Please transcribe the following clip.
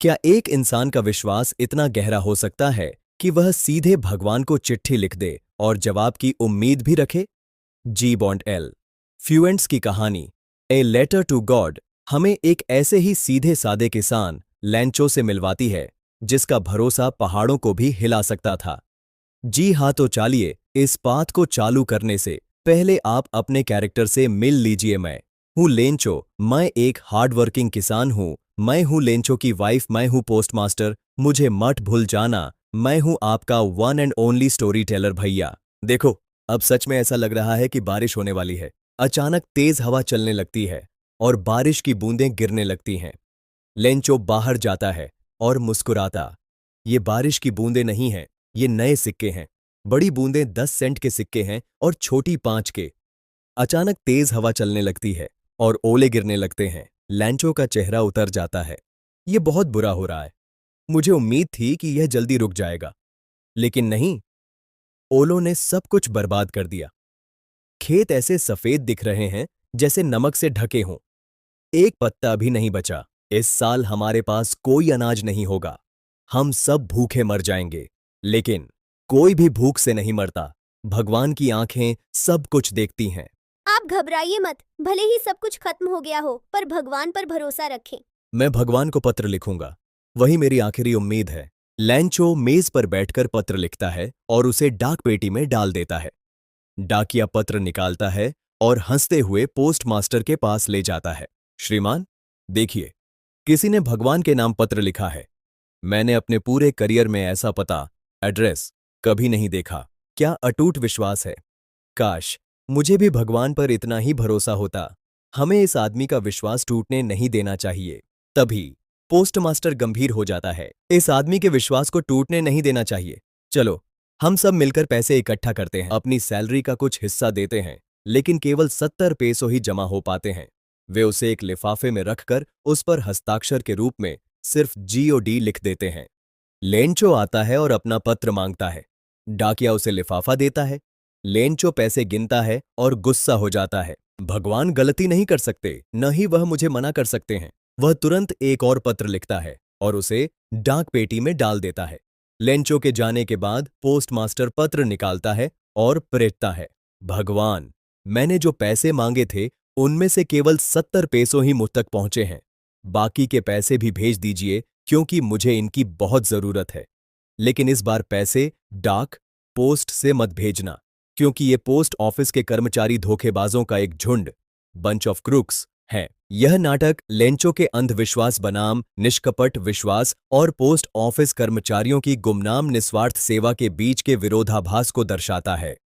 क्या एक इंसान का विश्वास इतना गहरा हो सकता है कि वह सीधे भगवान को चिट्ठी लिख दे और जवाब की उम्मीद भी रखे? जी बॉन्ड एल फ्यूएंट्स की कहानी ए लेटर टू गॉड हमें एक ऐसे ही सीधे सादे किसान लैंचो से मिलवाती है जिसका भरोसा पहाड़ों को भी हिला सकता था। जी हाँ, तो चलिए इस पाथ को चालू करने से पहले आप अपने कैरेक्टर से मिल लीजिए। मैं हूँ लेंचो, मैं एक हार्डवर्किंग किसान हूँ। मैं हूँ लेंचो की वाइफ, मैं हूँ पोस्टमास्टर, मुझे मत भूल जाना। मैं हूँ आपका one and only story teller भैया। देखो, अब सच में ऐसा लग रहा है कि बारिश होने वाली है। अचानक तेज हवा चलने लगती है और बारिश की बूंदें गिरने लगती हैं। लेंचो बाहर जाता है और मुस्कुराता। ये बारिश की बूंदें नहीं हैं, ये नए सिक्के हैं। बड़ी बूंदें 10 सेंट के सिक्के हैं और छोटी 5 के। अचानक तेज हवा चलने लगती है और ओले गिरने लगते हैं। लैंचो का चेहरा उतर जाता है। ये बहुत बुरा हो रहा है। मुझे उम्मीद थी कि यह जल्दी रुक जाएगा, लेकिन नहीं, ओलों ने सब कुछ बर्बाद कर दिया। खेत ऐसे सफेद दिख रहे हैं जैसे नमक से ढके हों। एक पत्ता भी नहीं बचा। इस साल हमारे पास कोई अनाज नहीं होगा। हम सब भूखे मर जाएंगे। लेकिन कोई भी भूख से नहीं मरता। भगवान की आंखें सब कुछ देखती हैं। आप घबराइए मत, भले ही सब कुछ खत्म हो गया हो, पर भगवान पर भरोसा रखें। मैं भगवान को पत्र लिखूंगा, वही मेरी आखिरी उम्मीद है। लैंचो मेज पर बैठकर पत्र लिखता है और उसे डाक पेटी में डाल देता है। डाकिया पत्र निकालता है और हंसते हुए पोस्ट मास्टर के पास ले जाता है। श्रीमान, देखिए, किसी ने भगवान के नाम पत्र लिखा है। मैंने अपने पूरे करियर में ऐसा पता, एड्रेस कभी नहीं देखा। क्या अटूट विश्वास है। काश मुझे भी भगवान पर इतना ही भरोसा होता। हमें इस आदमी का विश्वास टूटने नहीं देना चाहिए। तभी पोस्टमास्टर गंभीर हो जाता है। इस आदमी के विश्वास को टूटने नहीं देना चाहिए। चलो, हम सब मिलकर पैसे इकट्ठा करते हैं, अपनी सैलरी का कुछ हिस्सा देते हैं, लेकिन केवल 70 पैसों ही जमा हो पाते हैं। वे उसे एक लिफाफे में रखकर उस पर हस्ताक्षर के रूप में सिर्फ GOD लिख देते हैं। लेंचो आता है और अपना पत्र मांगता है। डाकिया उसे लिफाफा देता है। लेंचो पैसे गिनता है और गुस्सा हो जाता है। भगवान गलती नहीं कर सकते, न ही वह मुझे मना कर सकते हैं। वह तुरंत एक और पत्र लिखता है और उसे डाक पेटी में डाल देता है। लेंचो के जाने के बाद पोस्टमास्टर पत्र निकालता है और पढ़ता है। भगवान, मैंने जो पैसे मांगे थे उनमें से केवल 70 पैसों ही मुझ तक पहुंचे हैं। बाकी के पैसे भी भेज दीजिए क्योंकि मुझे इनकी बहुत जरूरत है। लेकिन इस बार पैसे डाक पोस्ट से मत भेजना, क्योंकि ये पोस्ट ऑफिस के कर्मचारी धोखेबाजों का एक झुंड, बंच ऑफ क्रूक्स है। यह नाटक लेंचो के अंधविश्वास बनाम निष्कपट विश्वास और पोस्ट ऑफिस कर्मचारियों की गुमनाम निस्वार्थ सेवा के बीच के विरोधाभास को दर्शाता है।